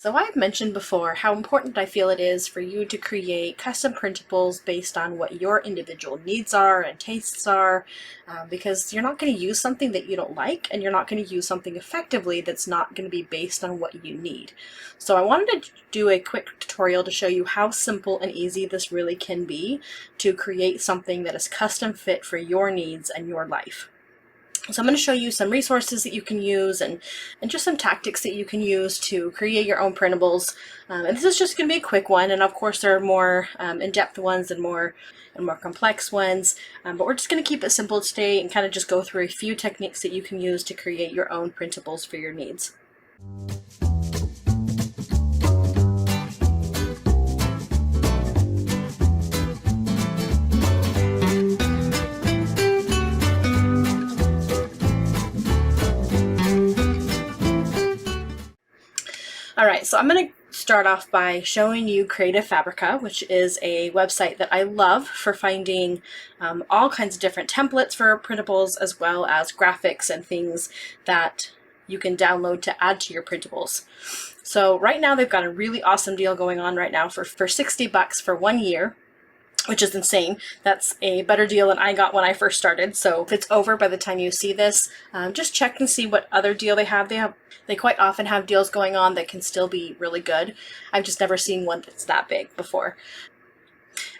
So I've mentioned before how important I feel it is for you to create custom printables based on what your individual needs are and tastes are, because you're not going to use something that you don't like, and you're not going to use something effectively that's not going to be based on what you need. So I wanted to do a quick tutorial to show you how simple and easy this really can be to create something that is custom fit for your needs and your life. So I'm going to show you some resources that you can use and just some tactics that you can use to create your own printables. And this is just going to be a quick one, and of course there are more in-depth ones and more complex ones, but we're just going to keep it simple today and kind of just go through a few techniques that you can use to create your own printables for your needs. Alright, so I'm going to start off by showing you Creative Fabrica, which is a website that I love for finding all kinds of different templates for printables, as well as graphics and things that you can download to add to your printables. So right now they've got a really awesome deal going on right now for $60 for 1 year, which is insane. That's a better deal than I got when I first started. So if it's over by the time you see this, just check and see what other deal they have. They quite often have deals going on that can still be really good. I've just never seen one that's that big before.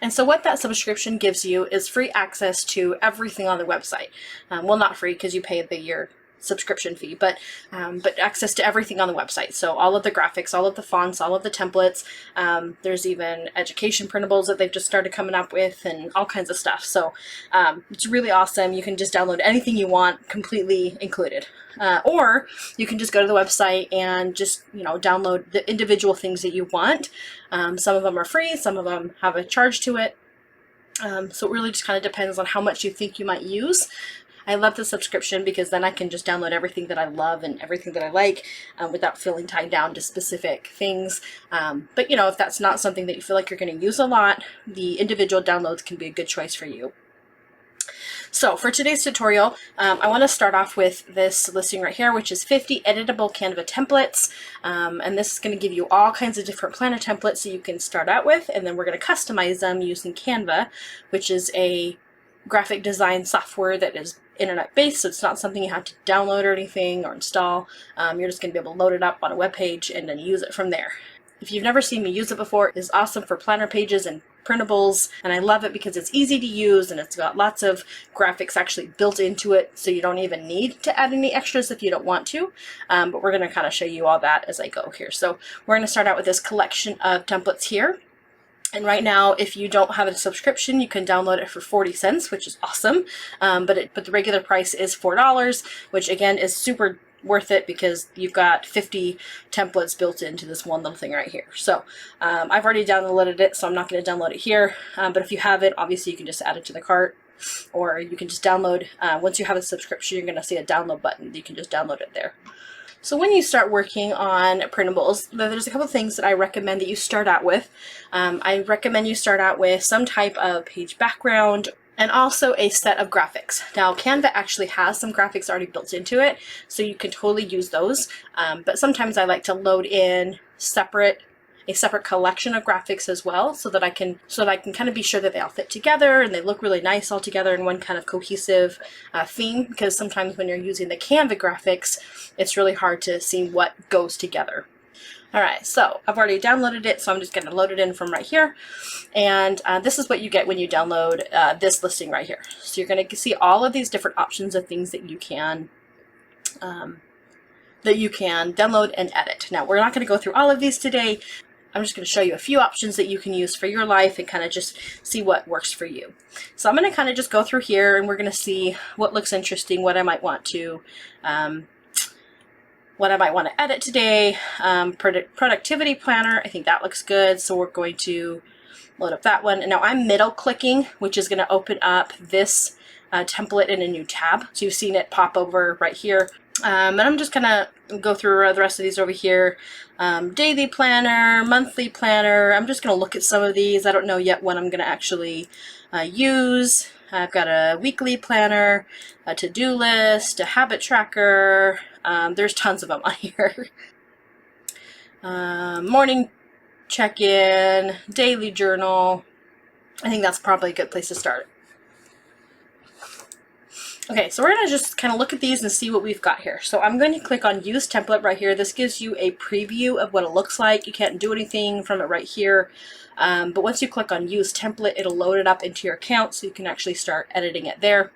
And so what that subscription gives you is free access to everything on the website. Well, not free because you pay the year subscription fee, but access to everything on the website. So all of the graphics, all of the fonts, all of the templates. There's even education printables that they've just started coming up with, and all kinds of stuff. So it's really awesome. You can just download anything you want, completely included. Or you can just go to the website and just, download the individual things that you want. Some of them are free, some of them have a charge to it. So it really just kind of depends on how much you think you might use. I love the subscription because then I can just download everything that I love and everything that I like without feeling tied down to specific things. But if that's not something that you feel like you're going to use a lot, the individual downloads can be a good choice for you. So for today's tutorial, I want to start off with this listing right here, which is 50 editable Canva templates. And this is going to give you all kinds of different planner templates that you can start out with, and then we're going to customize them using Canva, which is a graphic design software that is internet-based, so it's not something you have to download or anything or install. You're just going to be able to load it up on a web page and then use it from there. If you've never seen me use it before, it's awesome for planner pages and printables, and I love it because it's easy to use and it's got lots of graphics actually built into it, so you don't even need to add any extras if you don't want to. But we're going to kind of show you all that as I go here. So we're going to start out with this collection of templates here. And right now, if you don't have a subscription, you can download it for 40 cents, which is awesome. But the regular price is $4, which again is super worth it because you've got 50 templates built into this one little thing right here. So I've already downloaded it, so I'm not going to download it here. But if you have it, obviously you can just add it to the cart, or you can just download. Once you have a subscription, you're going to see a download button. You can just download it there. So when you start working on printables, there's a couple of things that I recommend that you start out with. I recommend you start out with some type of page background and also a set of graphics. Now, Canva actually has some graphics already built into it, so you can totally use those. But sometimes I like to load in a separate collection of graphics as well, so that I can kind of be sure that they all fit together and they look really nice all together in one kind of cohesive theme, because sometimes when you're using the Canva graphics, it's really hard to see what goes together. Alright, so I've already downloaded it, so I'm just going to load it in from right here. And this is what you get when you download this listing right here. So you're going to see all of these different options of things that you can download and edit. Now, we're not going to go through all of these today. I'm just going to show you a few options that you can use for your life and kind of just see what works for you. So I'm going to kind of just go through here, and we're going to see what looks interesting, what I might want to edit today. Productivity planner, I think that looks good, so we're going to load up that one. And now I'm middle clicking, which is going to open up this template in a new tab. So you've seen it pop over right here. And I'm just going to go through the rest of these over here. Daily planner, monthly planner. I'm just going to look at some of these. I don't know yet what I'm going to actually use. I've got a weekly planner, a to-do list, a habit tracker. There's tons of them on here. morning check-in, daily journal. I think that's probably a good place to start. Okay, so we're going to just kind of look at these and see what we've got here. So I'm going to click on Use Template right here. This gives you a preview of what it looks like. You can't do anything from it right here. But once you click on Use Template, it'll load it up into your account so you can actually start editing it there.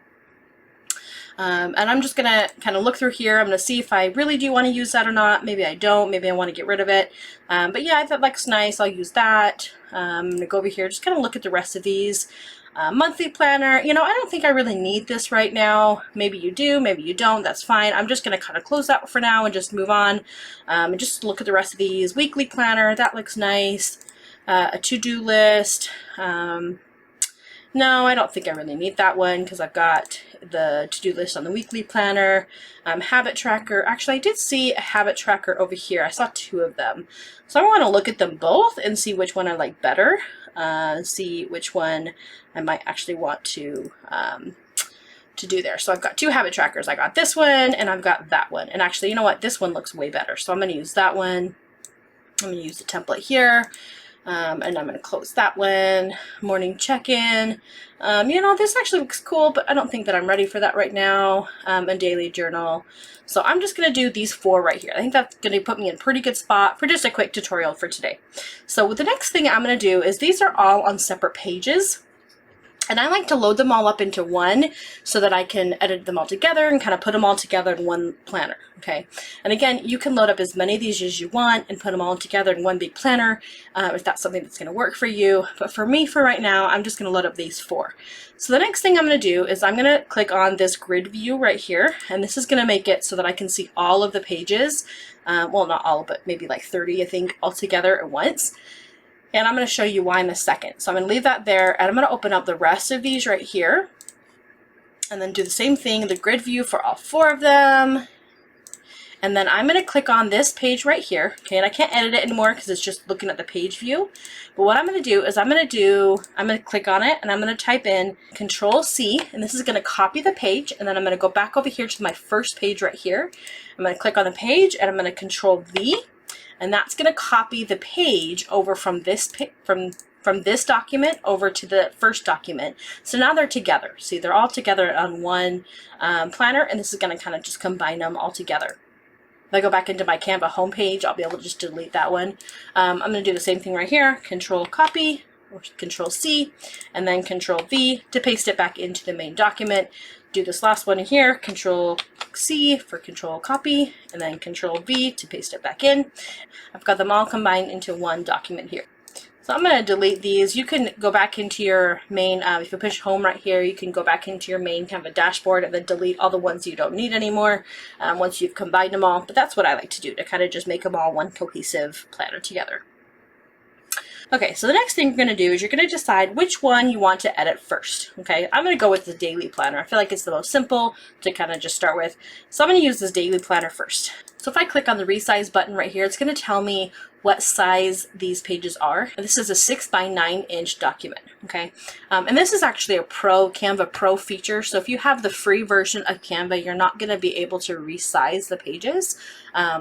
And I'm just going to kind of look through here. I'm going to see if I really do want to use that or not. Maybe I don't. Maybe I want to get rid of it. But yeah, I thought that looks nice. I'll use that. I'm going to go over here, just kind of look at the rest of these. Monthly planner, you know, I don't think I really need this right now. Maybe you do, maybe you don't, that's fine. I'm just going to kind of close that for now and just move on and just look at the rest of these. Weekly planner, that looks nice. A to-do list. No, I don't think I really need that one because I've got the to-do list on the weekly planner. Habit tracker. Actually, I did see a habit tracker over here. I saw 2 of them. So I want to look at them both and see which one I like better. See which one I might actually want to do there. So I've got 2 habit trackers. I got this one and I've got that one. And actually, you know what? This one looks way better. So I'm going to use that one. I'm going to use the template here. And I'm going to close that one. Morning check-in. You know, this actually looks cool, but I don't think that I'm ready for that right now. And daily journal. So I'm just going to do these 4 right here. I think that's going to put me in a pretty good spot for just a quick tutorial for today. So the next thing I'm going to do is these are all on separate pages. And I like to load them all up into one so that I can edit them all together and kind of put them all together in one planner, okay? And again, you can load up as many of these as you want and put them all together in one big planner if that's something that's going to work for you. But for me, for right now, I'm just going to load up these 4. So the next thing I'm going to do is I'm going to click on this grid view right here, and this is going to make it so that I can see all of the pages. Well, not all, but maybe like 30, I think, all together at once. And I'm going to show you why in a second. So I'm going to leave that there, and I'm going to open up the rest of these right here. And then do the same thing, the grid view for all 4 of them. And then I'm going to click on this page right here. Okay, and I can't edit it anymore because it's just looking at the page view. But what I'm going to do is I'm going to click on it, and I'm going to type in Control-C, and this is going to copy the page. And then I'm going to go back over here to my first page right here. I'm going to click on the page, and I'm going to Control-V. And that's going to copy the page over from this from this document over to the first document. So now they're together. See, they're all together on one planner, and this is going to kind of just combine them all together. If I go back into my Canva homepage, I'll be able to just delete that one. I'm going to do the same thing right here. Control Copy, or Control C, and then Control V to paste it back into the main document. Do this last one here, Control C for Control Copy, and then Control V to paste it back in. I've got them all combined into one document here. So I'm going to delete these. You can go back into your main, if you push home right here, you can go back into your main Canva dashboard and then delete all the ones you don't need anymore once you've combined them all. But that's what I like to do, to kind of just make them all one cohesive planner together. Okay, so the next thing you're going to do is you're going to decide which one you want to edit first. Okay, I'm going to go with the daily planner. I feel like it's the most simple to kind of just start with. So I'm going to use this daily planner first. So if I click on the resize button right here, it's going to tell me what size these pages are. And this is a 6x9" document, okay? And this is actually a Canva Pro feature. So if you have the free version of Canva, you're not going to be able to resize the pages.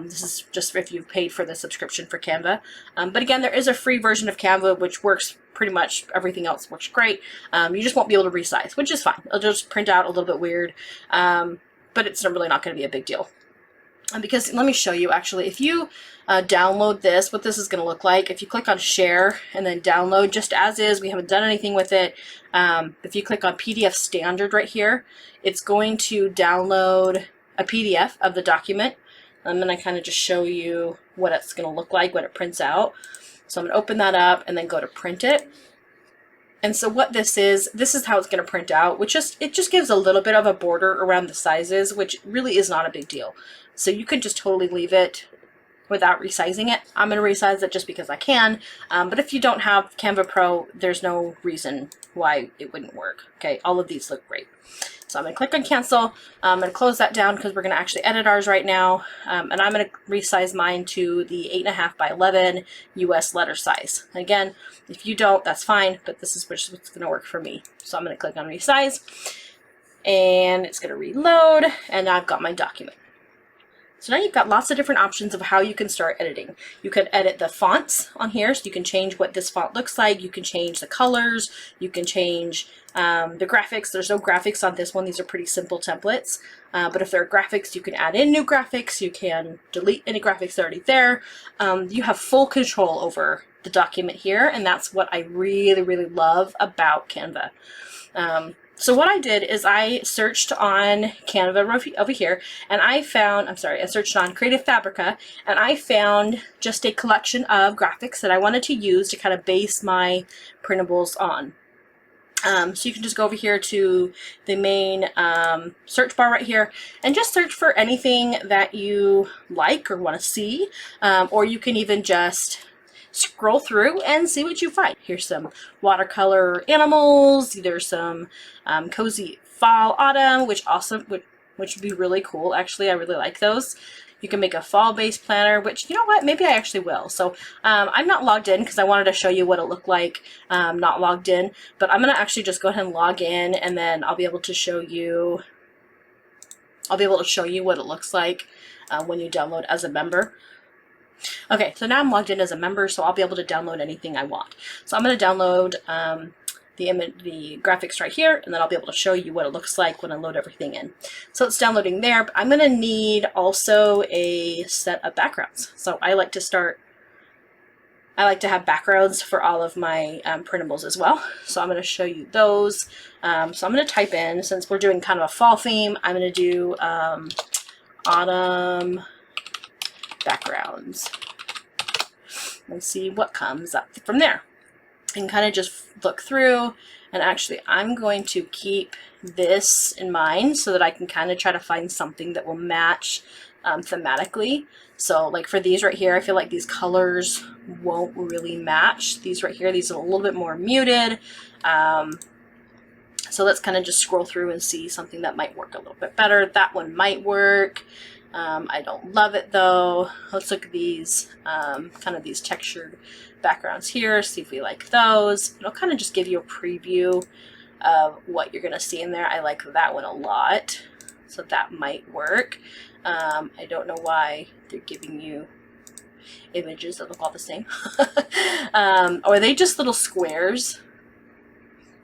This is just if you've paid for the subscription for Canva. But again, there is a free version of Canva which works pretty much, everything else works great. You just won't be able to resize, which is fine. It'll just print out a little bit weird, but it's really not going to be a big deal. Because let me show you actually, if you download this, what this is going to look like, if you click on share and then download just as is, we haven't done anything with it. If you click on PDF standard right here, it's going to download a PDF of the document. I'm going to kind of just show you what it's going to look like when it prints out. So I'm going to open that up and then go to print it. And so what this is how it's going to print out, it just gives a little bit of a border around the sizes, which really is not a big deal. So you could just totally leave it without resizing it. I'm going to resize it just because I can, but if you don't have Canva Pro, there's no reason why it wouldn't work. Okay, all of these look great. So I'm going to click on cancel. I'm going to close that down because we're going to actually edit ours right now. And I'm going to resize mine to the 8.5 by 11 US letter size. Again, if you don't, that's fine, but this is what's going to work for me. So I'm going to click on resize, and it's going to reload, and I've got my document. So now you've got lots of different options of how you can start editing. You can edit the fonts on here, so you can change what this font looks like. You can change the colors. You can change the graphics. There's no graphics on this one. These are pretty simple templates. But if there are graphics, you can add in new graphics. You can delete any graphics that are already there. You have full control over the document here, and that's what I really, really love about Canva. So what I did is I searched on Canva over here, and I searched on Creative Fabrica, and I found just a collection of graphics that I wanted to use to kind of base my printables on. So you can just go over here to the main search bar right here and just search for anything that you like or want to see, or you can even just scroll through and see what you find. Here's some watercolor animals. There's some cozy fall autumn, which would be really cool. Actually, I really like those. You can make a fall-based planner, which, you know what, maybe I actually will. So I'm not logged in because I wanted to show you what it looked like not logged in, but I'm going to actually just go ahead and log in, and then I'll be able to show you what it looks like when you download as a member. Okay, so now I'm logged in as a member, so I'll be able to download anything I want. So I'm going to download the graphics right here, and then I'll be able to show you what it looks like when I load everything in. So it's downloading there, but I'm going to need also a set of backgrounds. So I like to have backgrounds for all of my printables as well. So I'm going to show you those. So I'm going to type in, since we're doing kind of a fall theme, I'm going to do autumn backgrounds and see what comes up from there, and kind of just look through. And actually I'm going to keep this in mind so that I can kind of try to find something that will match thematically. So like for these right here, I feel like these colors won't really match. These right here, these are a little bit more muted. So let's kind of just scroll through and see something that might work a little bit better. That one might work. I don't love it though. Let's look at these, kind of these textured backgrounds here, see if we like those. It'll kind of just give you a preview of what you're going to see in there. I like that one a lot, so that might work. I don't know why they're giving you images that look all the same. Or are they just little squares?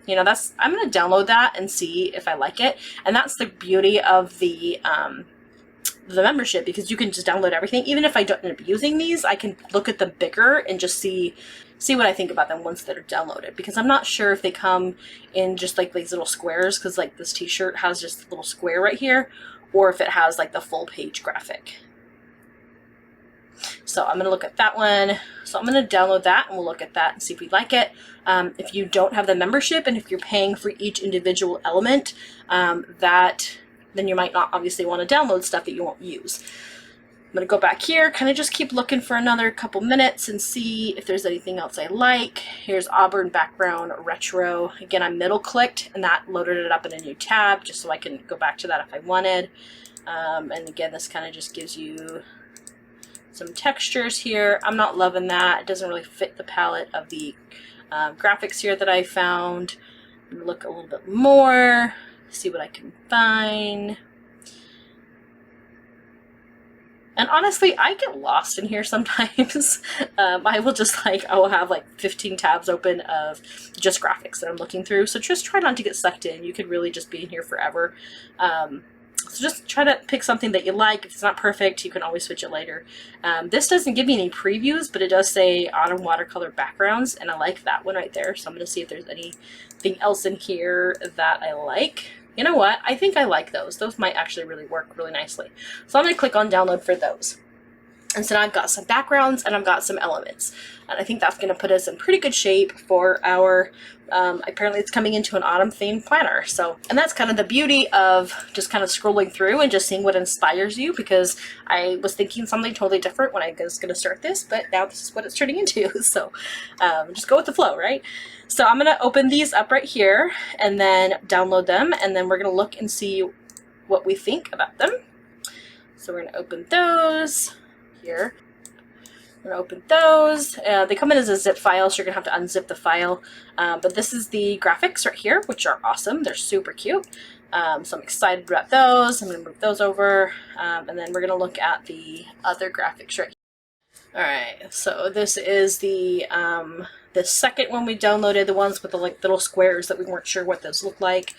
You know, I'm going to download that and see if I like it. And that's the beauty of the membership, because you can just download everything. Even if I don't end up using these, I can look at them bigger and just see what I think about them once they're downloaded, because I'm not sure if they come in just like these little squares, because like this t-shirt has just a little square right here, or if it has like the full page graphic. So I'm going to look at that one. So I'm going to download that and we'll look at that and see if we like it. If you don't have the membership, and if you're paying for each individual element, then you might not obviously want to download stuff that you won't use. I'm going to go back here, kind of just keep looking for another couple minutes and see if there's anything else I like. Here's Auburn background retro. Again, I middle clicked and that loaded it up in a new tab just so I can go back to that if I wanted. And again, this kind of just gives you some textures here. I'm not loving that. It doesn't really fit the palette of the graphics here that I found. Look a little bit more. See what I can find. And honestly, I get lost in here sometimes. I will have like 15 tabs open of just graphics that I'm looking through. So just try not to get sucked in. You could really just be in here forever. So just try to pick something that you like. If it's not perfect, you can always switch it later. This doesn't give me any previews, but it does say autumn watercolor backgrounds, and I like that one right there. So I'm going to see if there's anything else in here that I like. You know what? I think I like those. Those might actually really work really nicely. So I'm going to click on download for those. And so now I've got some backgrounds and I've got some elements. And I think that's going to put us in pretty good shape for our, apparently it's coming into an autumn themed planner. So, and that's kind of the beauty of just kind of scrolling through and just seeing what inspires you, because I was thinking something totally different when I was going to start this, but now this is what it's turning into. So just go with the flow, right? So I'm going to open these up right here and then download them. And then we're going to look and see what we think about them. So we're going to open those here. I'm going to open those. They come in as a zip file, so you're going to have to unzip the file. But this is the graphics right here, which are awesome. They're super cute. So I'm excited about those. I'm going to move those over, and then we're going to look at the other graphics right here. All right, so this is the second one we downloaded, the ones with the like little squares that we weren't sure what those look like.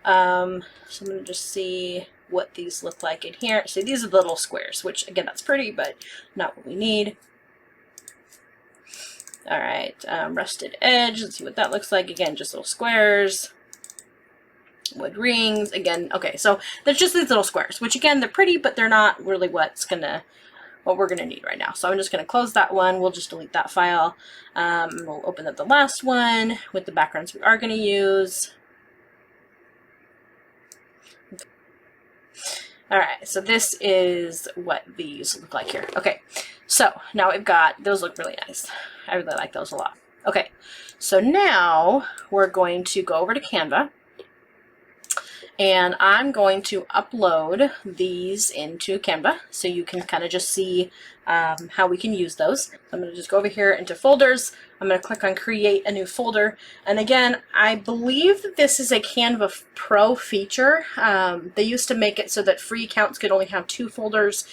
So I'm going to just see what these look like in here. So these are the little squares, which again, that's pretty, but not what we need. All right, rusted edge, let's see what that looks like. Again, just little squares. Wood rings, again, okay, so there's just these little squares, which again, they're pretty, but they're not really what we're gonna need right now. So I'm just gonna close that one. We'll just delete that file. We'll open up the last one with the backgrounds we are gonna use. Okay. All right, so this is what these look like here. Okay, so now we've got, those look really nice. I really like those a lot. Okay, so now we're going to go over to Canva. And I'm going to upload these into Canva so you can kind of just see how we can use those. I'm going to just go over here into folders. I'm going to click on create a new folder. And again, I believe that this is a Canva Pro feature. They used to make it so that free accounts could only have 2 folders.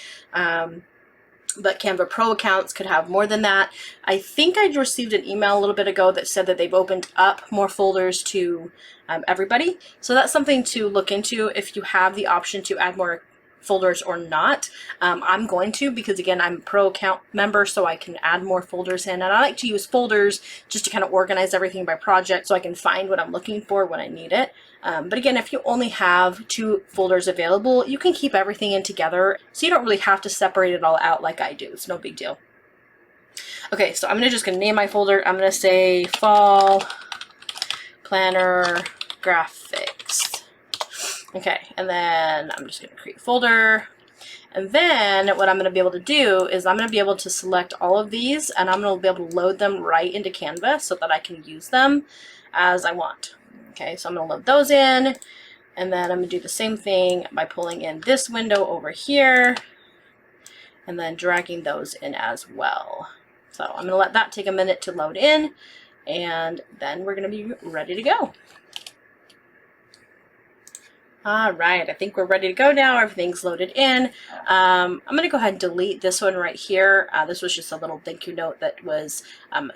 But Canva Pro accounts could have more than that. I think I received an email a little bit ago that said that they've opened up more folders to everybody. So that's something to look into if you have the option to add more folders or not. I'm going to, because again, I'm a Pro account member, so I can add more folders in. And I like to use folders just to kind of organize everything by project so I can find what I'm looking for when I need it. But again, if you only have 2 folders available, you can keep everything in together, so you don't really have to separate it all out like I do. It's no big deal. Okay, so I'm just gonna name my folder. I'm gonna say Fall Planner Graphics. Okay, and then I'm just gonna create a folder. And then what I'm going to be able to do is I'm going to be able to select all of these, and I'm going to be able to load them right into Canva so that I can use them as I want. Okay, so I'm going to load those in, and then I'm going to do the same thing by pulling in this window over here and then dragging those in as well. So I'm going to let that take a minute to load in, and then we're going to be ready to go. All right, I think we're ready to go now. Everything's loaded in. I'm going to go ahead and delete this one right here. This was just a little thank you note that was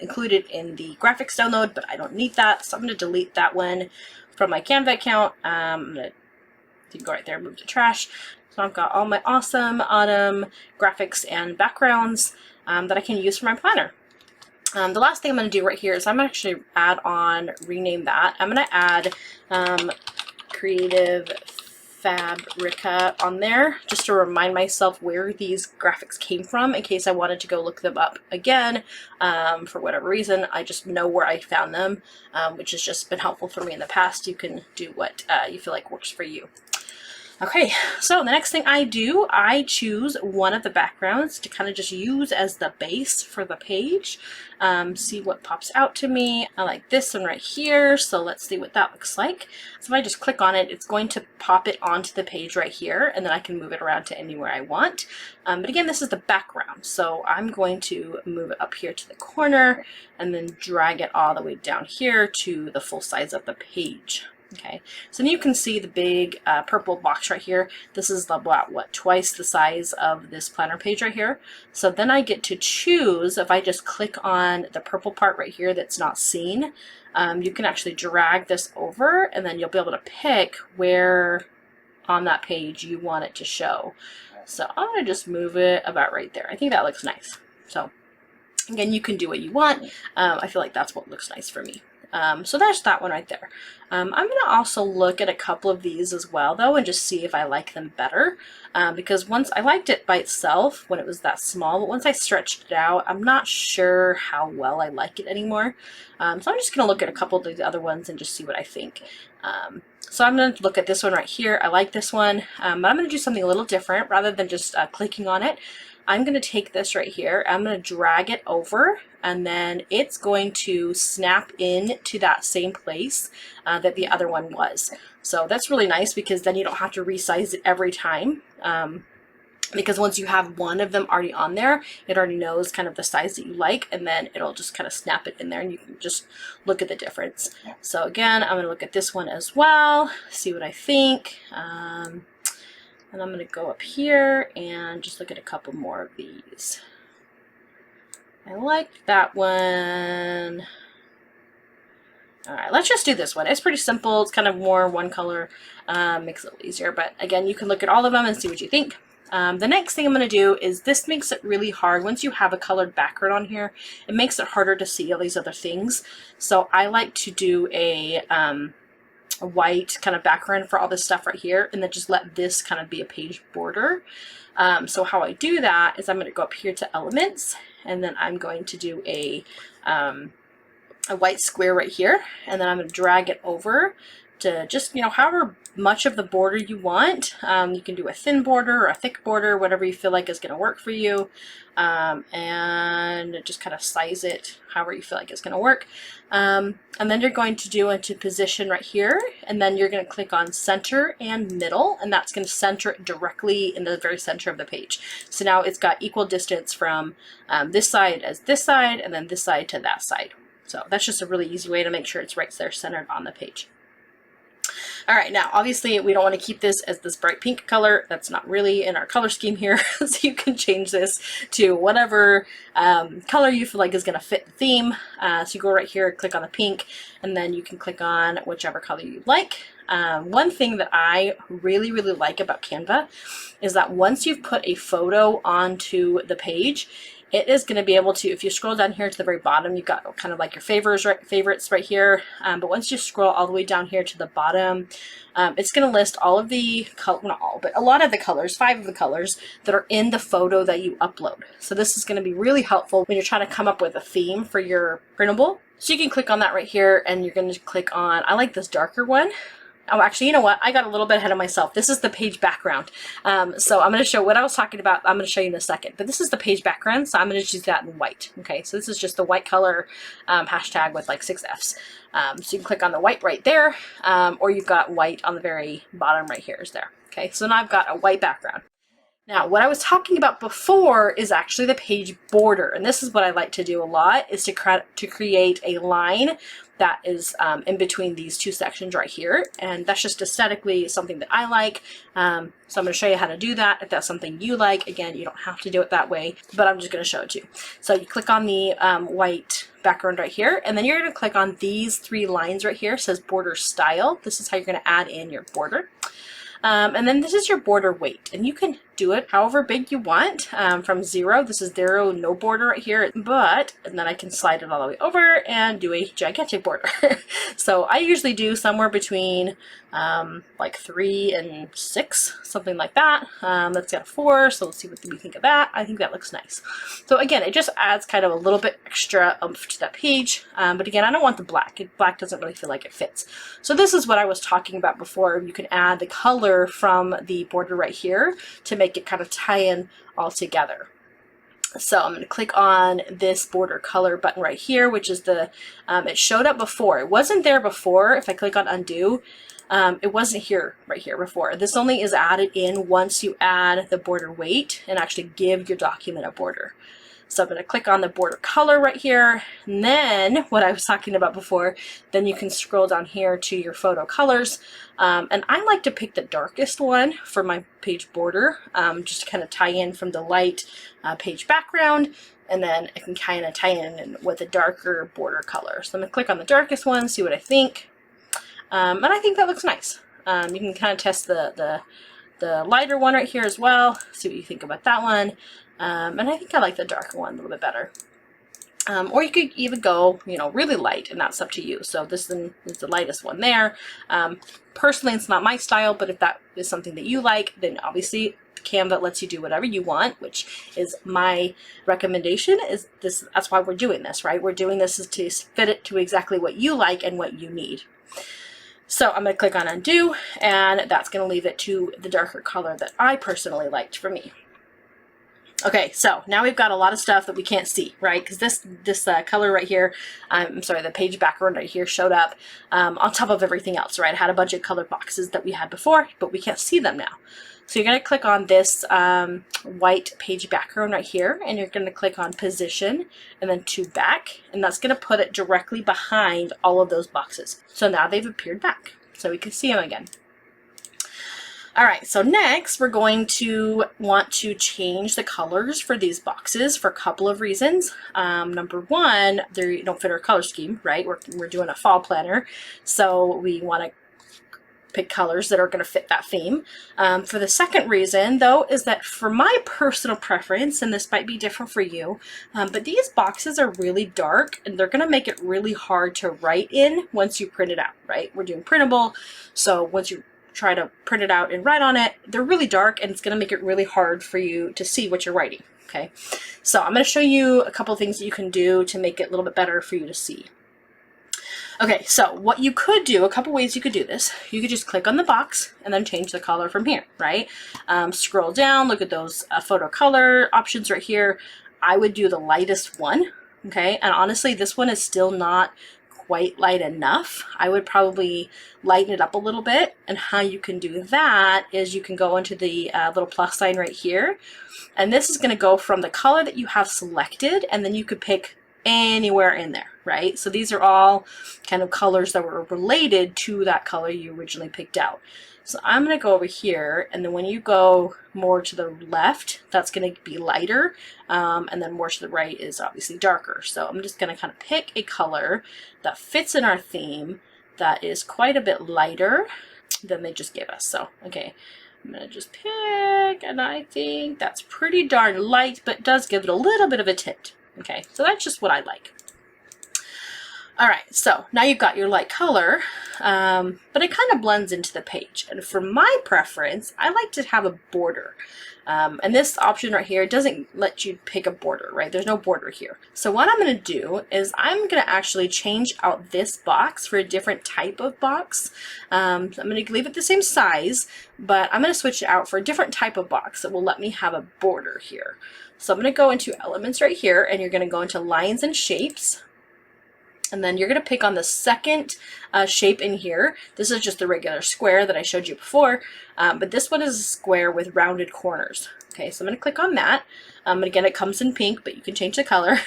included in the graphics download, but I don't need that, so I'm going to delete that one from my Canva account. I'm going to go right there, move to trash. So I've got all my awesome autumn graphics and backgrounds that I can use for my planner. The last thing I'm going to do right here is I'm going to actually rename that. I'm going to add Creative Fabrica on there just to remind myself where these graphics came from in case I wanted to go look them up again for whatever reason. I just know where I found them, which has just been helpful for me in the past. You can do what you feel like works for you. Okay, so the next thing I do, I choose one of the backgrounds to kind of just use as the base for the page. See what pops out to me. I like this one right here, so let's see what that looks like. So if I just click on it, it's going to pop it onto the page right here, and then I can move it around to anywhere I want. But again, this is the background, so I'm going to move it up here to the corner and then drag it all the way down here to the full size of the page. Okay, so you can see the big purple box right here. This is about, what, twice the size of this planner page right here. So then I get to choose, if I just click on the purple part right here that's not seen, you can actually drag this over, and then you'll be able to pick where on that page you want it to show. So I'm going to just move it about right there. I think that looks nice. So again, you can do what you want. I feel like that's what looks nice for me. So there's that one right there. I'm going to also look at a couple of these as well, though, and just see if I like them better. Because once I liked it by itself when it was that small, but once I stretched it out, I'm not sure how well I like it anymore. So I'm just going to look at a couple of the other ones and just see what I think. So I'm going to look at this one right here. I like this one, but I'm going to do something a little different rather than just clicking on it. I'm going to take this right here, I'm going to drag it over, and then it's going to snap in to that same place that the other one was. So that's really nice because then you don't have to resize it every time. because once you have one of them already on there, it already knows kind of the size that you like, and then it'll just kind of snap it in there and you can just look at the difference. So again, I'm going to look at this one as well, see what I think. And I'm going to go up here and just look at a couple more of these. I like that one. All right, let's just do this one. It's pretty simple. It's kind of more one color, makes it a little easier. But again, you can look at all of them and see what you think. The next thing I'm going to do is this makes it really hard. Once you have a colored background on here, it makes it harder to see all these other things. So I like to do a white kind of background for all this stuff right here, and then just let this kind of be a page border. So how I do that is I'm going to go up here to elements, and then I'm going to do a white square right here, and then I'm going to drag it over to just, however much of the border you want. You can do a thin border or a thick border, whatever you feel like is going to work for you, and just kind of size it however you feel like it's going to work. And then you're going to do into position right here, and then you're going to click on center and middle, and that's going to center it directly in the very center of the page. So now it's got equal distance from this side as this side, and then this side to that side. So that's just a really easy way to make sure it's right there centered on the page. All right, now obviously we don't want to keep this as this bright pink color. That's not really in our color scheme here. So you can change this to whatever color you feel like is going to fit the theme. So you go right here, click on the pink, and then you can click on whichever color you like. One thing that I really like about Canva is that once you've put a photo onto the page, it is going to be able to, if you scroll down here to the very bottom, you've got kind of like your favorites right here. But once you scroll all the way down here to the bottom, it's going to list all of the, not all, but a lot of the colors, 5 of the colors that are in the photo that you upload. So this is going to be really helpful when you're trying to come up with a theme for your printable. So you can click on that right here, and you're going to click on, I like this darker one. Oh, actually, you know what? I got a little bit ahead of myself. This is the page background. So I'm going to show what I was talking about. I'm going to show you in a second. But this is the page background, so I'm going to choose that in white. Okay, so this is just the white color hashtag with like 6 Fs. So you can click on the white right there, or you've got white on the very bottom right here is there. Okay, so now I've got a white background. Now, what I was talking about before is actually the page border, and this is what I like to do a lot, is to create a line that is in between these 2 sections right here, and that's just aesthetically something that I like. So I'm going to show you how to do that. If that's something you like, again, you don't have to do it that way, but I'm just going to show it to you. So you click on the white background right here, and then you're going to click on these 3 lines right here. It says border style. This is how you're going to add in your border. And then this is your border weight, and you can do it however big you want, from 0. This is 0, no border right here, and then I can slide it all the way over and do a gigantic border. So I usually do somewhere between like 3 and 6, something like that. That's got a 4, so let's see what we think of that. I think that looks nice. So again, it just adds kind of a little bit extra oomph to that page, but again, I don't want the black. Black doesn't really feel like it fits. So this is what I was talking about before. You can add the color from the border right here to make it kind of tie in all together. So I'm going to click on this border color button right here, which is the, it showed up before. It wasn't there before. If I click on undo, it wasn't here right here before. This only is added in once you add the border weight and actually give your document a border. So I'm going to click on the border color right here, and then what I was talking about before, then you can scroll down here to your photo colors, and I like to pick the darkest one for my page border, just to kind of tie in from the light page background, and then I can kind of tie in with a darker border color. So I'm going to click on the darkest one, see what I think, and I think that looks nice. You can kind of test the lighter one right here as well, see what you think about that one. And I think I like the darker one a little bit better. Or you could even go, really light, and that's up to you. So this is the lightest one there. Personally, it's not my style, but if that is something that you like, then obviously Canva lets you do whatever you want, which is my recommendation. Is this? That's why we're doing this, right? We're doing this is to fit it to exactly what you like and what you need. So I'm going to click on undo, and that's going to leave it to the darker color that I personally liked for me. Okay, so now we've got a lot of stuff that we can't see, right? Because this color right here, I'm sorry, the page background right here showed up on top of everything else, right? I had a bunch of colored boxes that we had before, but we can't see them now. So you're going to click on this white page background right here, and you're going to click on position and then to back, and that's going to put it directly behind all of those boxes. So now they've appeared back, so we can see them again. All right, so next we're going to want to change the colors for these boxes for a couple of reasons. Number one, they don't fit our color scheme, right? We're doing a fall planner, so we want to pick colors that are going to fit that theme. For the second reason, though, is that for my personal preference, and this might be different for you, but these boxes are really dark, and they're going to make it really hard to write in once you print it out, right? We're doing printable, so once you try to print it out and write on it, they're really dark, and it's going to make it really hard for you to see what you're writing. Okay, so I'm going to show you a couple of things that you can do to make it a little bit better for you to see. Okay, so what you could do, a couple ways you could do this. You could just click on the box and then change the color from here, right? Scroll down, look at those photo color options right here. I would do the lightest one, okay? And honestly, this one is still not quite light enough. I would probably lighten it up a little bit, and how you can do that is you can go into the little plus sign right here, and this is going to go from the color that you have selected, and then you could pick anywhere in there, right? So these are all kind of colors that were related to that color you originally picked out. So I'm going to go over here, and then when you go more to the left, that's going to be lighter, and then more to the right is obviously darker. So I'm just going to kind of pick a color that fits in our theme that is quite a bit lighter than they just gave us. So, okay, I'm going to just pick, and I think that's pretty darn light, but does give it a little bit of a tint. Okay, so that's just what I like. All right, so now you've got your light color, but it kind of blends into the page. And for my preference, I like to have a border. And this option right here doesn't let you pick a border, right? There's no border here. So what I'm going to do is I'm going to actually change out this box for a different type of box. I'm going to leave it the same size, but I'm going to switch it out for a different type of box that will let me have a border here. So I'm going to go into elements right here, and you're going to go into lines and shapes. And then you're going to pick on the second shape in here. This is just the regular square that I showed you before, but this one is a square with rounded corners. Okay, so I'm going to click on that. And again, it comes in pink, but you can change the color.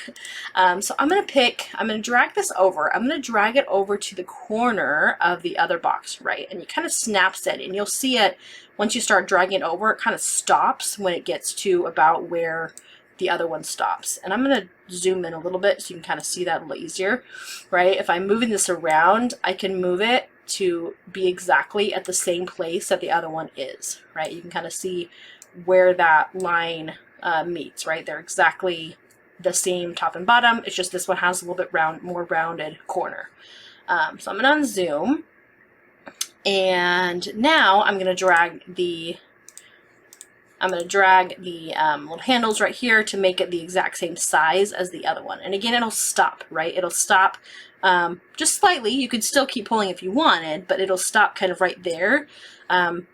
So I'm going to drag this over. I'm going to drag it over to the corner of the other box, right? And you kind of snaps it, and you'll see it once you start dragging it over, it kind of stops when it gets to about where the other one stops. And I'm going to zoom in a little bit so you can kind of see that a little easier, right? If I'm moving this around, I can move it to be exactly at the same place that the other one is, right? You can kind of see where that line meets, right? They're exactly the same top and bottom. It's just this one has a little bit more rounded corner. So I'm going to unzoom, and now I'm going to drag the little handles right here to make it the exact same size as the other one. And again, it'll stop, right? It'll stop just slightly. You could still keep pulling if you wanted, but it'll stop kind of right there,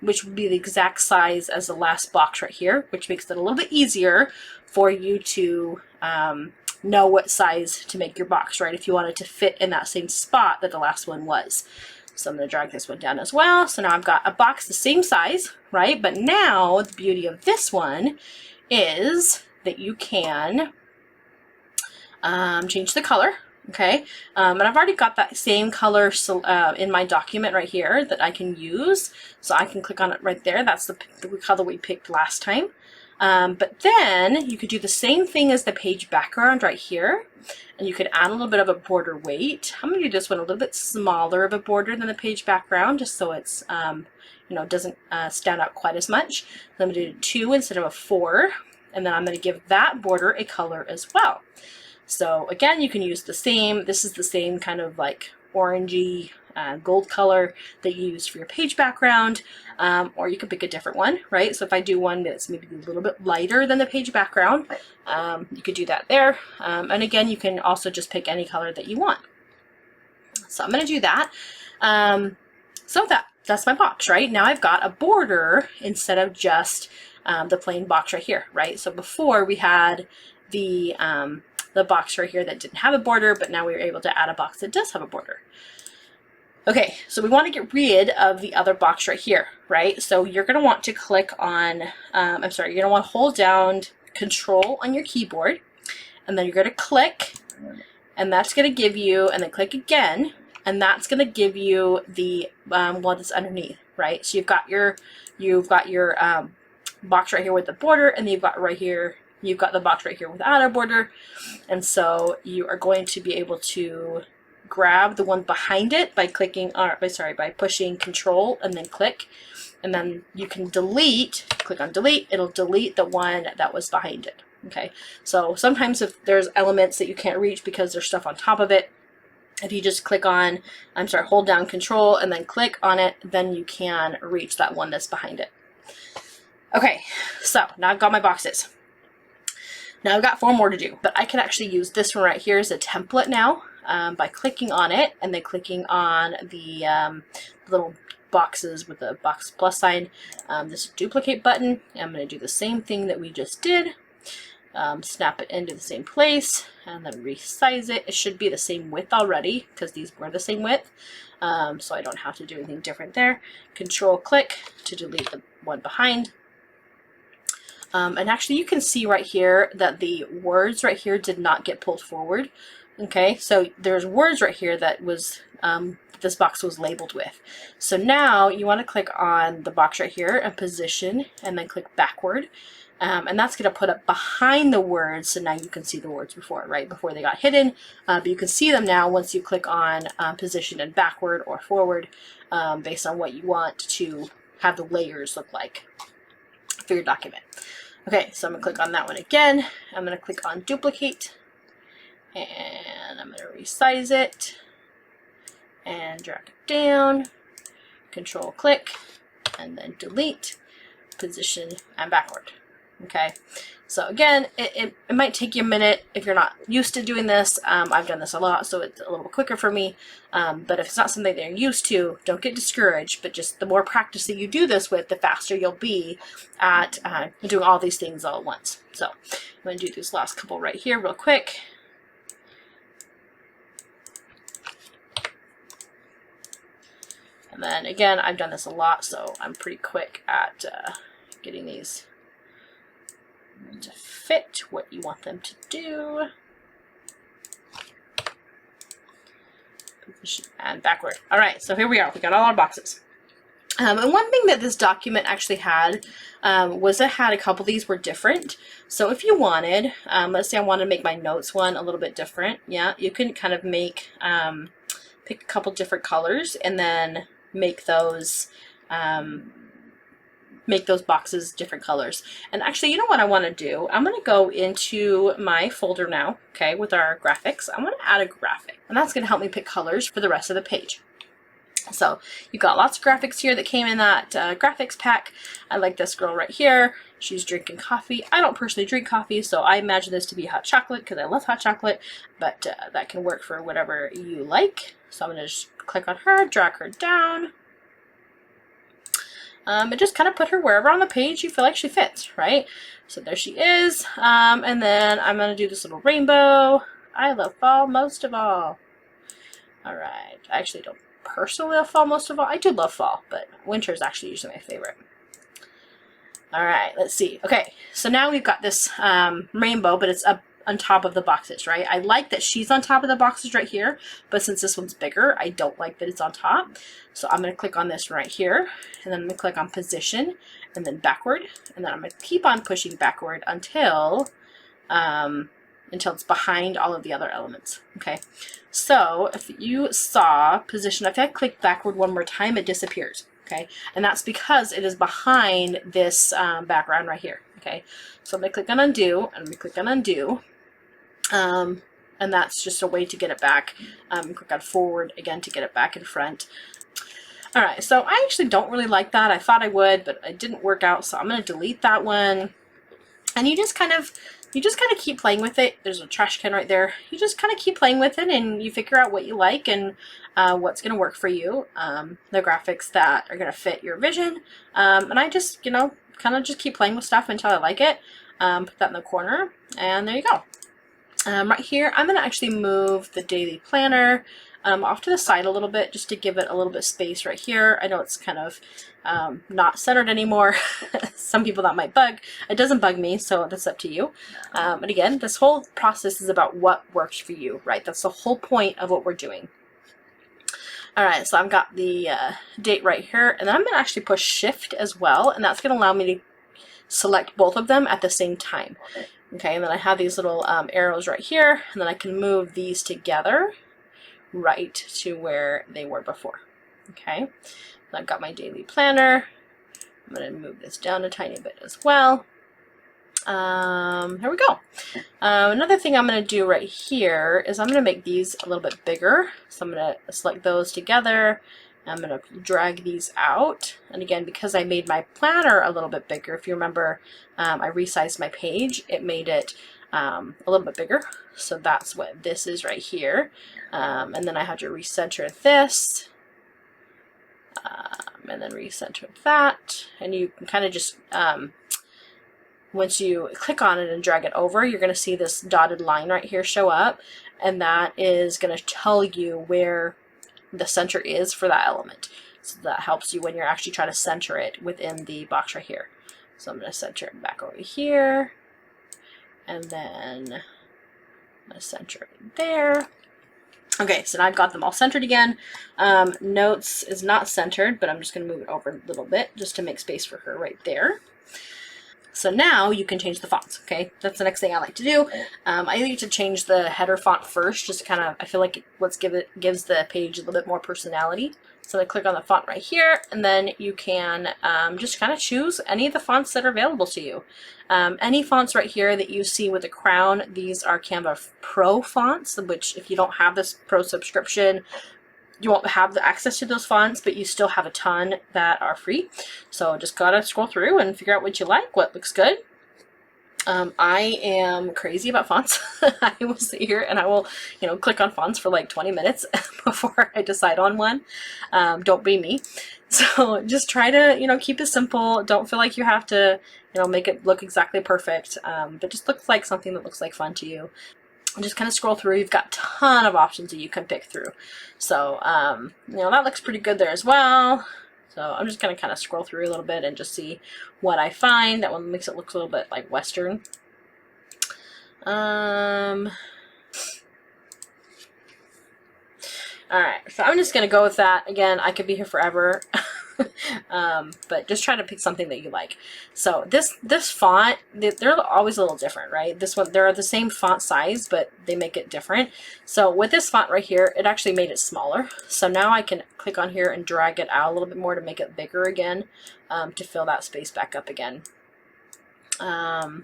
which would be the exact size as the last box right here, which makes it a little bit easier for you to know what size to make your box, right? If you want it to fit in that same spot that the last one was. So I'm going to drag this one down as well. So now I've got a box the same size, right? But now the beauty of this one is that you can change the color, okay? And I've already got that same color in my document right here that I can use. So I can click on it right there. That's the color we picked last time. But then you could do the same thing as the page background right here, and you could add a little bit of a border weight. I'm going to do this one a little bit smaller of a border than the page background, just so it's doesn't stand out quite as much. So I'm going to do 2 instead of a 4, and then I'm going to give that border a color as well. So again, you can use the same. This is the same kind of like orangey gold color that you use for your page background, or you can pick a different one, right? So if I do one that's maybe a little bit lighter than the page background, you could do that there. And again, you can also just pick any color that you want. So I'm going to do that. So that's my box, right? Now I've got a border instead of just the plain box right here, right? So before we had the box right here that didn't have a border, but now we were able to add a box that does have a border. Okay, so we want to get rid of the other box right here, right? So you're going to want to click on, you're going to want to hold down Control on your keyboard, and then you're going to click, and that's going to give you, and then click again, and that's going to give you the one that's underneath, right? So you've got your box right here with the border, and then you've got the box right here without a border, and so you are going to be able to grab the one behind it by by pushing Control and then click, and then you can click on delete, it'll delete the one that was behind it. Okay, so sometimes if there's elements that you can't reach because there's stuff on top of it, if you just hold down Control and then click on it, then you can reach that one that's behind it. Okay, so now I've got my boxes. Now I've got 4 more to do, but I can actually use this one right here as a template now. By clicking on it and then clicking on the little boxes with the box plus sign, this duplicate button. I'm going to do the same thing that we just did. Snap it into the same place and then resize it. It should be the same width already because these were the same width, so I don't have to do anything different there. Control click to delete the one behind. And actually you can see right here that the words right here did not get pulled forward. Okay, so there's words right here that was this box was labeled with. So now you want to click on the box right here and position, and then click backward, and that's going to put up behind the words. So now you can see the words before they got hidden, but you can see them now once you click on position and backward or forward, based on what you want to have the layers look like for your document. Okay, so I'm going to click on that one again. I'm going to click on duplicate, and I'm going to resize it and drag it down, Control click, and then delete, position, and backward. Okay, so again, it might take you a minute if you're not used to doing this. I've done this a lot, so it's a little bit quicker for me, but if it's not something that you're used to, don't get discouraged, but just the more practice that you do this with, the faster you'll be at doing all these things all at once. So I'm going to do this last couple right here real quick. And then again, I've done this a lot, so I'm pretty quick at getting these to fit what you want them to do. Position and backward. All right, so here we are. We got all our boxes. And one thing that this document actually had was it had a couple of these were different. So if you wanted, let's say I wanted to make my notes one a little bit different, yeah, you can kind of make, pick a couple different colors and then make those boxes different colors. And actually, you know what I want to do? I'm going to go into my folder now, okay, with our graphics. I want to add a graphic, and that's going to help me pick colors for the rest of the page. So you've got lots of graphics here that came in that graphics pack. I like this girl right here. She's drinking coffee. I don't personally drink coffee, so I imagine this to be hot chocolate because I love hot chocolate, but that can work for whatever you like. So I'm going to just click on her, drag her down, and just kind of put her wherever on the page you feel like she fits, right? So there she is, and then I'm going to do this little rainbow. I love fall most of all. All right, I actually don't personally love fall most of all. I do love fall, but winter is actually usually my favorite. All right, let's see. Okay, so now we've got this rainbow, but it's up on top of the boxes, right? I like that she's on top of the boxes right here, but since this one's bigger, I don't like that it's on top. So I'm going to click on this right here, and then I'm going to click on position, and then backward, and then I'm going to keep on pushing backward until it's behind all of the other elements. Okay, so if you saw position, if I click backward one more time, it disappears. Okay, and that's because it is behind this background right here. Okay, so I'm going to click on undo, and I'm going to click on undo, and that's just a way to get it back. Click on forward again to get it back in front. All right, so I actually don't really like that. I thought I would, but it didn't work out, so I'm going to delete that one. And you just kind of keep playing with it. There's a trash can right there. You just kind of keep playing with it, and you figure out what you like and what's going to work for you, the graphics that are going to fit your vision. And I just, kind of just keep playing with stuff until I like it. Put that in the corner, and there you go. Right here, I'm going to actually move the daily planner off to the side a little bit just to give it a little bit of space right here. I know it's kind of not centered anymore. Some people that might bug. It doesn't bug me, so that's up to you. And again, this whole process is about what works for you, right? That's the whole point of what we're doing. All right, so I've got the date right here, and then I'm going to actually push Shift as well, and that's going to allow me to select both of them at the same time. Okay, and then I have these little arrows right here, and then I can move these together right to where they were before. Okay, and I've got my daily planner. I'm going to move this down a tiny bit as well. Here we go. Another thing I'm going to do right here is I'm going to make these a little bit bigger. So I'm going to select those together. I'm going to drag these out. And again, because I made my planner a little bit bigger, if you remember, I resized my page, it made it a little bit bigger. So that's what this is right here. And then I have to recenter this. And then recenter that. And you can kind of just, once you click on it and drag it over, you're going to see this dotted line right here show up. And that is going to tell you where the center is for that element. So that helps you when you're actually trying to center it within the box right here. So I'm going to center it back over here. And then I'm going to center it there. Okay, so now I've got them all centered again. Notes is not centered, but I'm just going to move it over a little bit just to make space for her right there. So now you can change the fonts, okay? That's the next thing I like to do. I like to change the header font first, just to kind of, I feel like gives the page a little bit more personality. So I click on the font right here, and then you can just kind of choose any of the fonts that are available to you. Any fonts right here that you see with the crown, these are Canva Pro fonts, which if you don't have this Pro subscription, you won't have the access to those fonts, but you still have a ton that are free. So just gotta scroll through and figure out what you like, what looks good. I am crazy about fonts. I will sit here and I will, click on fonts for like 20 minutes before I decide on one. Don't be me. So just try to, keep it simple. Don't feel like you have to, make it look exactly perfect. But just looks like something that looks like fun to you. And just kind of scroll through. You've got a ton of options that you can pick through. So, that looks pretty good there as well. So I'm just going to kind of scroll through a little bit and just see what I find. That one makes it look a little bit like Western. All right, so I'm just going to go with that. Again, I could be here forever. But just try to pick something that you like. So this font, they're always a little different, right? This one, they're the same font size, but they make it different. So with this font right here, it actually made it smaller. So now I can click on here and drag it out a little bit more to make it bigger again, to fill that space back up again. Okay,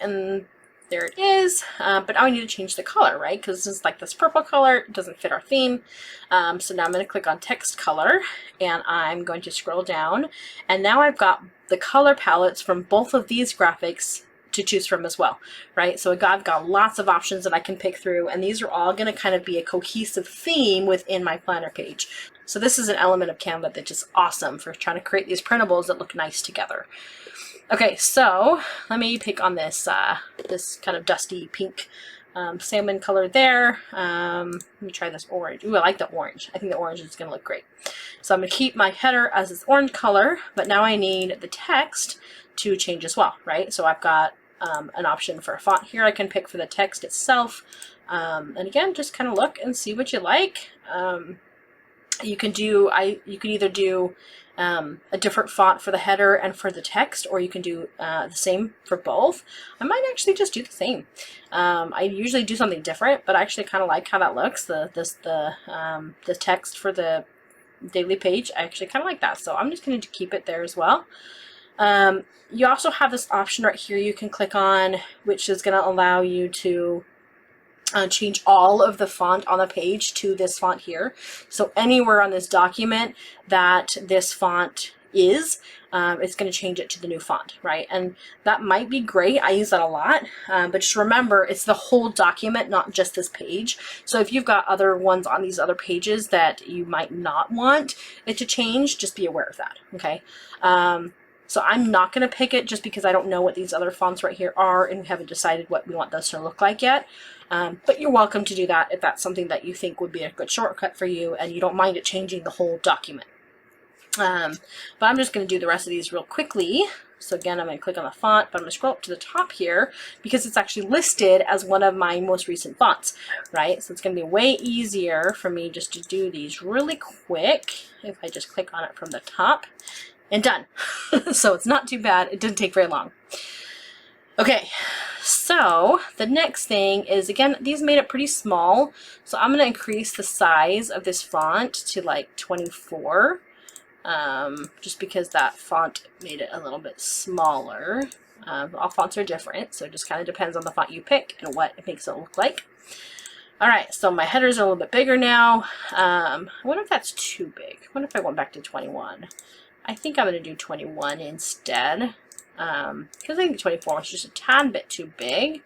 and there it is, but now I need to change the color, right? Because this is like this purple color, it doesn't fit our theme. So now I'm going to click on text color, and I'm going to scroll down, and now I've got the color palettes from both of these graphics to choose from as well, right? So I've got lots of options that I can pick through, and these are all going to kind of be a cohesive theme within my planner page. So this is an element of Canva that's just awesome for trying to create these printables that look nice together. Okay, so let me pick on this this kind of dusty pink salmon color there. Let me try this orange. Ooh, I like the orange. I think the orange is going to look great. So I'm going to keep my header as this orange color, but now I need the text to change as well, right? So I've got an option for a font here I can pick for the text itself. And again, just kind of look and see what you like. You can either do a different font for the header and for the text, or you can do the same for both. I might actually just do the same. I usually do something different, but I actually kind of like how that looks. The text for the daily page, I actually kind of like that, so I'm just going to keep it there as well. You also have this option right here you can click on, which is going to allow you to change all of the font on the page to this font here. So anywhere on this document that this font is, it's going to change it to the new font, right? And that might be great. I use that a lot, but just remember, it's the whole document, not just this page. So if you've got other ones on these other pages that you might not want it to change, just be aware of that, okay? So I'm not going to pick it just because I don't know what these other fonts right here are and we haven't decided what we want those to look like yet. But you're welcome to do that if that's something that you think would be a good shortcut for you and you don't mind it changing the whole document. But I'm just going to do the rest of these real quickly. So again, I'm going to click on the font, but I'm going to scroll up to the top here because it's actually listed as one of my most recent fonts, right? So it's going to be way easier for me just to do these really quick if I just click on it from the top and done. So it's not too bad. It didn't take very long. Okay, so the next thing is, again, these made it pretty small. So I'm going to increase the size of this font to like 24. Just because that font made it a little bit smaller. All fonts are different, so it just kind of depends on the font you pick and what it makes it look like. All right, so my headers are a little bit bigger now. I wonder if that's too big. I wonder if I went back to 21. I think I'm going to do 21 instead, because I think 24 was just a tad bit too big.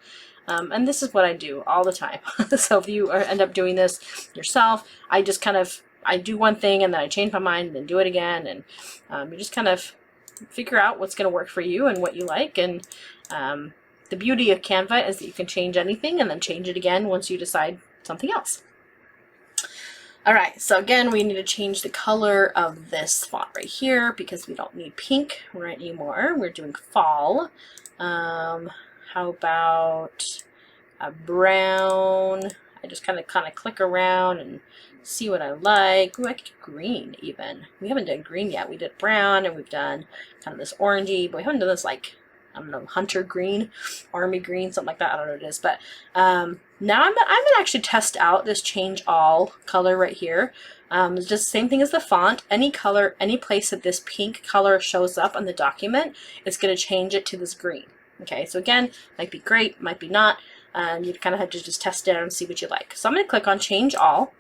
And this is what I do all the time. So if you end up doing this yourself, I just kind of I do one thing and then I change my mind and then do it again, and you just kind of figure out what's going to work for you and what you like. And the beauty of Canva is that you can change anything and then change it again once you decide something else. All right, so again, we need to change the color of this font right here because we don't need pink right anymore. We're doing fall. How about a brown? I just kind of click around and see what I like. Ooh, I could do green even. We haven't done green yet. We did brown and we've done kind of this orangey, but we haven't done this like, I don't know, hunter green, army green, something like that. I don't know what it is, but now I'm gonna actually test out this change all color right here. It's just the same thing as the font. Any color, any place that this pink color shows up on the document, it's gonna change it to this green. Okay, so again, might be great, might be not. You kind of have to just test it out and see what you like. So I'm going to click on change all,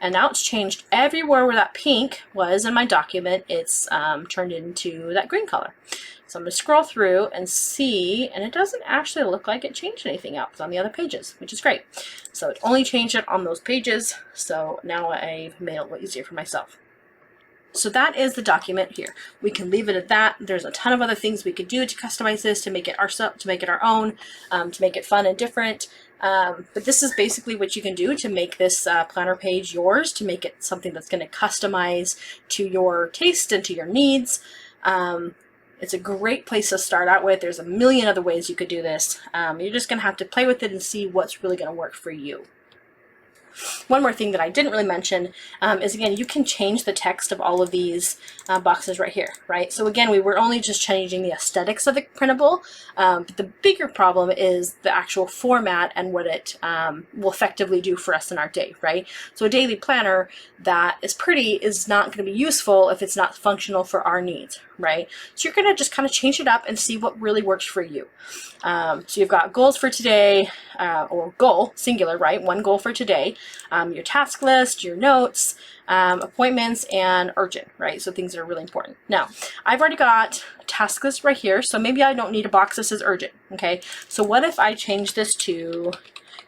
and now it's changed everywhere where that pink was in my document. It's turned into that green color. So I'm going to scroll through and see, and it doesn't actually look like it changed anything else on the other pages, which is great. So it only changed it on those pages, so now I've made it a little easier for myself. So that is the document here. We can leave it at that. There's a ton of other things we could do to customize this, to make it our own, to make it fun and different. But this is basically what you can do to make this planner page yours, to make it something that's going to customize to your taste and to your needs. It's a great place to start out with. There's a million other ways you could do this. You're just going to have to play with it and see what's really going to work for you. One more thing that I didn't really mention is, again, you can change the text of all of these boxes right here, right? So again, we were only just changing the aesthetics of the printable, but the bigger problem is the actual format and what it will effectively do for us in our day, right? So a daily planner that is pretty is not going to be useful if it's not functional for our needs, right? So you're going to just kind of change it up and see what really works for you. So you've got goals for today, or goal, singular, right? One goal for today, your task list, your notes, appointments, and urgent, right? So things that are really important. Now, I've already got a task list right here, so maybe I don't need a box that says urgent, okay? So what if I change this to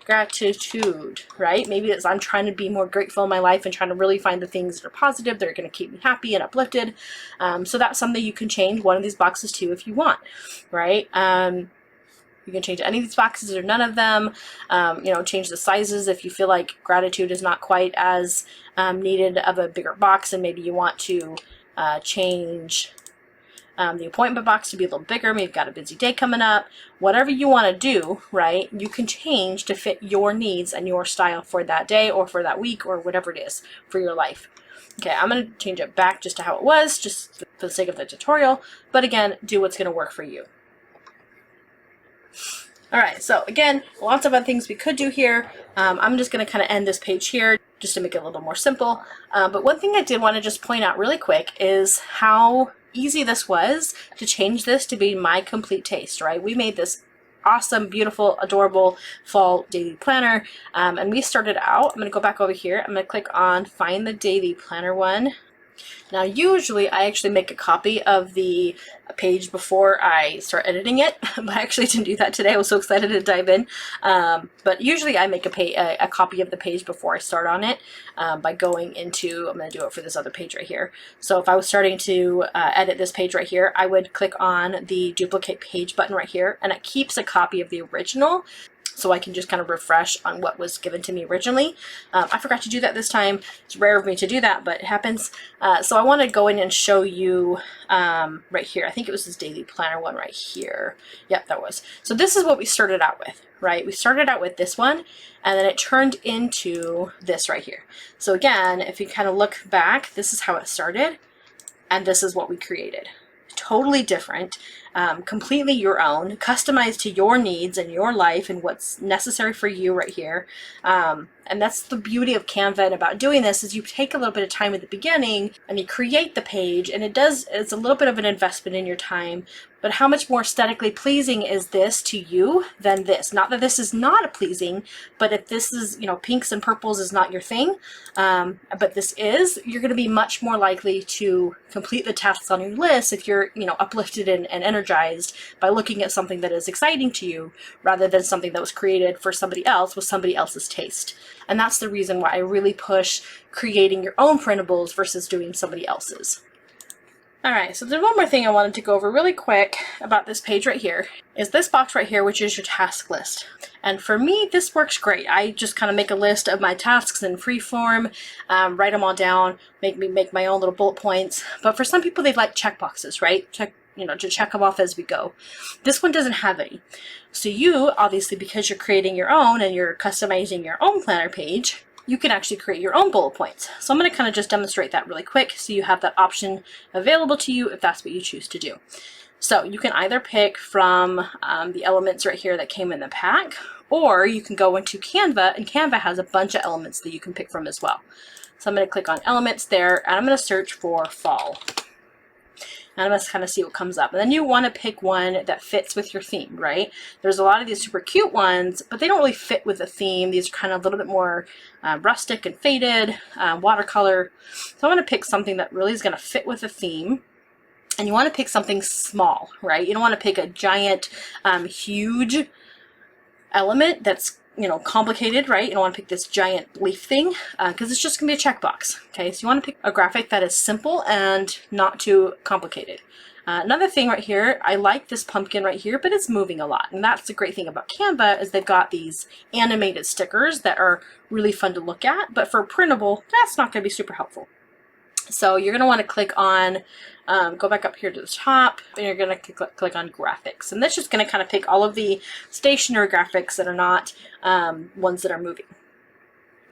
gratitude, right? Maybe it's I'm trying to be more grateful in my life and trying to really find the things that are positive, that are going to keep me happy and uplifted. So that's something you can change one of these boxes to if you want, right? You can change any of these boxes or none of them. You know, change the sizes if you feel like gratitude is not quite as needed of a bigger box, and maybe you want to change the appointment box to be a little bigger. Maybe you've got a busy day coming up. Whatever you want to do, right, you can change to fit your needs and your style for that day or for that week or whatever it is for your life. Okay, I'm going to change it back just to how it was, just for the sake of the tutorial. But again, do what's going to work for you. All right, so again, lots of other things we could do here. I'm just going to kind of end this page here just to make it a little more simple. But one thing I did want to just point out really quick is how easy this was to change this to be my complete taste, right? We made this awesome, beautiful, adorable fall daily planner. And we started out, I'm going to go back over here. I'm going to click on find the daily planner one. Now, usually I actually make a copy of the page before I start editing it, but I actually didn't do that today. I was so excited to dive in. But usually I make a copy of the page before I start on it by going into, I'm going to do it for this other page right here. So if I was starting to edit this page right here, I would click on the duplicate page button right here, and it keeps a copy of the original, so I can just kind of refresh on what was given to me originally. I forgot to do that this time. It's rare of me to do that, but it happens. So I want to go in and show you right here. I think it was this daily planner one right here. Yep, that was. So this is what we started out with, right? We started out with this one, and then it turned into this right here. So again, if you kind of look back, this is how it started, and this is what we created. Totally different, completely your own, customized to your needs and your life and what's necessary for you right here. And that's the beauty of Canva and about doing this, is you take a little bit of time at the beginning and you create the page, and it's a little bit of an investment in your time, but how much more aesthetically pleasing is this to you than this? Not that this is not pleasing, but if this is, you know, pinks and purples is not your thing, but this is, you're going to be much more likely to complete the tasks on your list if you're, you know, uplifted and energized by looking at something that is exciting to you rather than something that was created for somebody else with somebody else's taste. And that's the reason why I really push creating your own printables versus doing somebody else's. All right, so there's one more thing I wanted to go over really quick about this page right here, is this box right here, which is your task list. And for me, this works great. I just kind of make a list of my tasks in free form, write them all down, make my own little bullet points. But for some people, they'd like check boxes, right? To check them off as we go. This one doesn't have any. So you, obviously, because you're creating your own and you're customizing your own planner page, you can actually create your own bullet points. So I'm going to kind of just demonstrate that really quick so you have that option available to you if that's what you choose to do. So you can either pick from the elements right here that came in the pack, or you can go into Canva, and Canva has a bunch of elements that you can pick from as well. So I'm going to click on elements there, and I'm going to search for fall. And I'm going to kind of see what comes up. And then you want to pick one that fits with your theme, right? There's a lot of these super cute ones, but they don't really fit with a theme. These are kind of a little bit more rustic and faded, watercolor. So I want to pick something that really is going to fit with a theme. And you want to pick something small, right? You don't want to pick a giant, huge element that's, you know, complicated, right? You don't want to pick this giant leaf thing because it's just going to be a checkbox. Okay, so you want to pick a graphic that is simple and not too complicated. Another thing right here, I like this pumpkin right here, but it's moving a lot. And that's the great thing about Canva, is they've got these animated stickers that are really fun to look at. But for printable, that's not going to be super helpful. So you're going to want to click on, go back up here to the top, and you're going to click on graphics. And that's just going to kind of pick all of the stationary graphics that are not ones that are moving.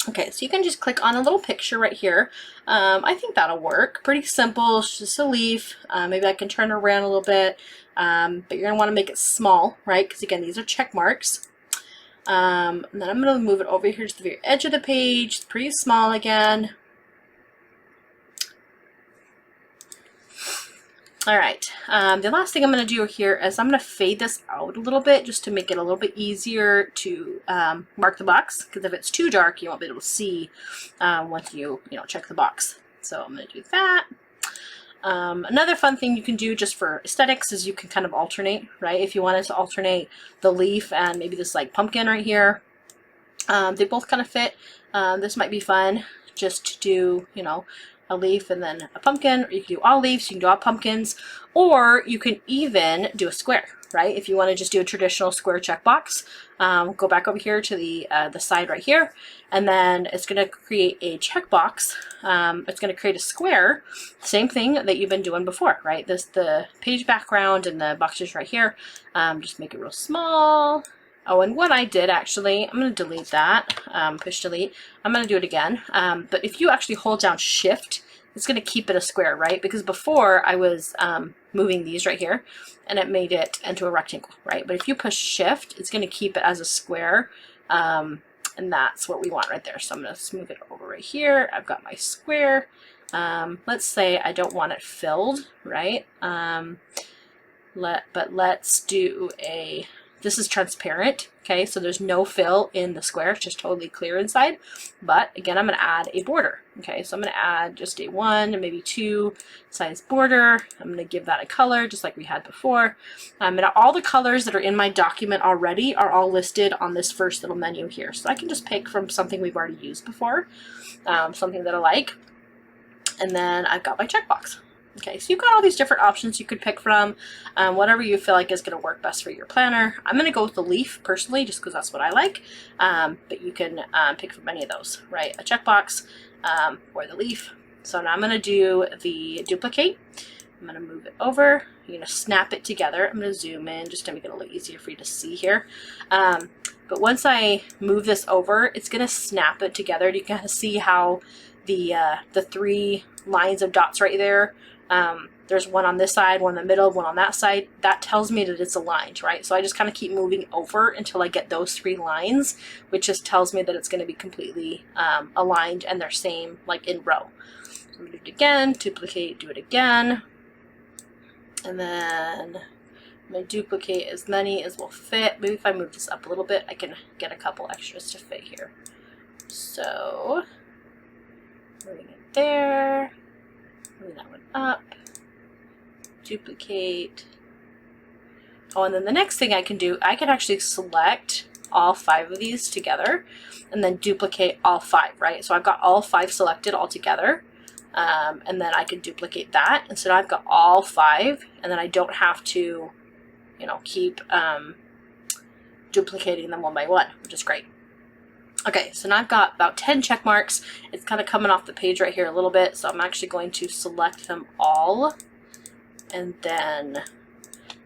Okay, so you can just click on a little picture right here. I think that'll work. Pretty simple, it's just a leaf. Maybe I can turn it around a little bit, but you're going to want to make it small, right? Because again, these are check marks. And then I'm going to move it over here to the very edge of the page. It's pretty small again. All right, the last thing I'm going to do here is I'm going to fade this out a little bit just to make it a little bit easier to mark the box, because if it's too dark, you won't be able to see once you check the box. So I'm going to do that. Another fun thing you can do just for aesthetics is you can kind of alternate, right? If you wanted to alternate the leaf and maybe this like pumpkin right here, they both kind of fit. This might be fun just to do, a leaf and then a pumpkin, or you can do all leaves, you can do all pumpkins, or you can even do a square, right? If you want to just do a traditional square checkbox, go back over here to the side right here, and then it's going to create a checkbox. It's going to create a square, same thing that you've been doing before, right? The page background and the boxes right here. Just make it real small. Oh, and what I did actually, I'm going to delete that, push delete. I'm going to do it again. But if you actually hold down Shift, it's going to keep it a square, right? Because before I was moving these right here and it made it into a rectangle, right? But if you push Shift, it's going to keep it as a square. And that's what we want right there. So I'm going to smooth it over right here. I've got my square. Let's say I don't want it filled, right? But let's do This is transparent, okay, so there's no fill in the square, it's just totally clear inside. But again, I'm going to add a border. Okay, so I'm going to add just a 1, maybe 2 size border. I'm going to give that a color just like we had before. And all the colors that are in my document already are all listed on this first little menu here. So I can just pick from something we've already used before, something that I like. And then I've got my checkbox. Okay, so you've got all these different options you could pick from, whatever you feel like is going to work best for your planner. I'm going to go with the leaf personally, just because that's what I like, but you can pick from any of those, right? A checkbox or the leaf. So now I'm going to do the duplicate. I'm going to move it over. You're going to snap it together. I'm going to zoom in just to make it a little easier for you to see here. But once I move this over, it's going to snap it together. You can kind of see how the 3 lines of dots right there, there's one on this side, one in the middle, one on that side. That tells me that it's aligned, right? So I just kind of keep moving over until I get those 3 lines, which just tells me that it's going to be completely aligned and they're same, like in row. So I'm going to do it again, duplicate, do it again. And then I'm going to duplicate as many as will fit. Maybe if I move this up a little bit, I can get a couple extras to fit here. So moving it there, moving that one up, duplicate. Oh, and then the next thing I can do, I can actually select all 5 of these together and then duplicate all 5, right? So I've got all 5 selected all together, and then I can duplicate that. And so now I've got all 5, and then I don't have to, you know, keep duplicating them one by one, which is great. Okay, so now I've got about 10 check marks. It's kind of coming off the page right here a little bit, so I'm actually going to select them all and then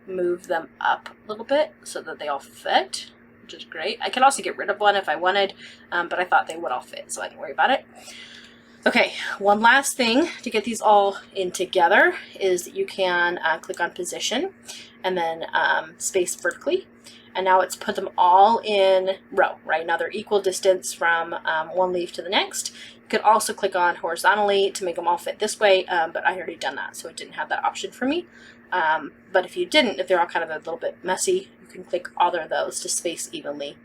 move them up a little bit so that they all fit, which is great. I can also get rid of one if I wanted, but I thought they would all fit, so I didn't worry about it. Okay, one last thing to get these all in together is that you can click on position and then space vertically. And now it's put them all in row, right? Now they're equal distance from one leaf to the next. You could also click on horizontally to make them all fit this way, but I already done that, so it didn't have that option for me. But if you didn't, if they're all kind of a little bit messy, you can click either of those to space evenly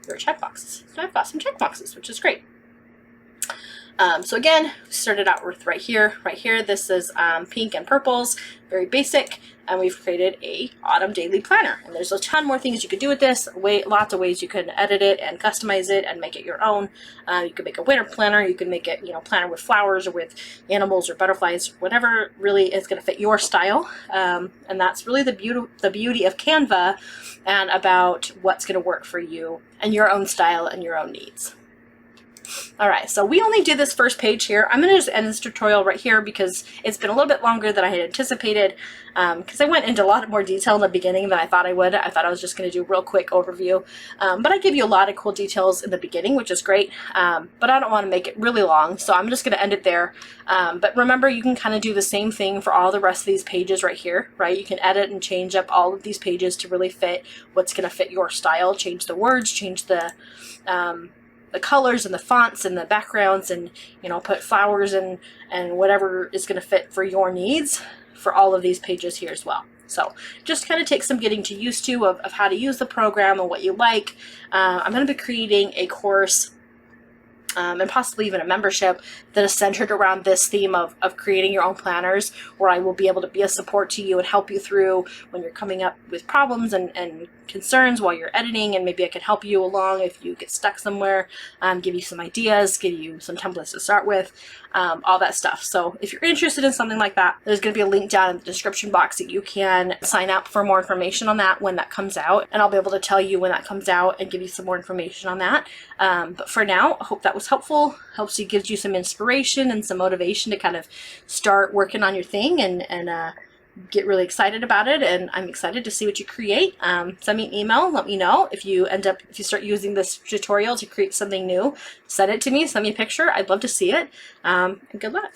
your checkboxes. So I've got some checkboxes, which is great. So again, we started out with right here. This is pink and purples, very basic, and we've created a autumn daily planner. And there's a ton more things you could do with this. Lots of ways you can edit it and customize it and make it your own. You can make a winter planner. You can make it, planner with flowers or with animals or butterflies, whatever really is going to fit your style. And that's really the beauty of Canva and about what's going to work for you and your own style and your own needs. All right, so we only did this first page here. I'm going to just end this tutorial right here because it's been a little bit longer than I had anticipated, because I went into a lot more detail in the beginning than I thought I would. I thought I was just going to do a real quick overview, but I give you a lot of cool details in the beginning, which is great, but I don't want to make it really long, so I'm just going to end it there. But remember, you can kind of do the same thing for all the rest of these pages right here, right? You can edit and change up all of these pages to really fit what's going to fit your style, change the words, change the colors and the fonts and the backgrounds, and put flowers and whatever is going to fit for your needs for all of these pages here as well. So just kind of take some getting to used to of how to use the program and what you like. I'm going to be creating a course and possibly even a membership that is centered around this theme of creating your own planners, where I will be able to be a support to you and help you through when you're coming up with problems and concerns while you're editing, and maybe I can help you along if you get stuck somewhere, give you some ideas, give you some templates to start with, all that stuff. So if you're interested in something like that, there's going to be a link down in the description box that you can sign up for more information on that when that comes out, and I'll be able to tell you when that comes out and give you some more information on that. But for now, I hope that was helpful. Helps you, gives you some inspiration and some motivation to kind of start working on your thing and get really excited about it. And I'm excited to see what you create. Send me an email, let me know if you start using this tutorial to create something new. Send it to me, send me a picture. I'd love to see it. And good luck.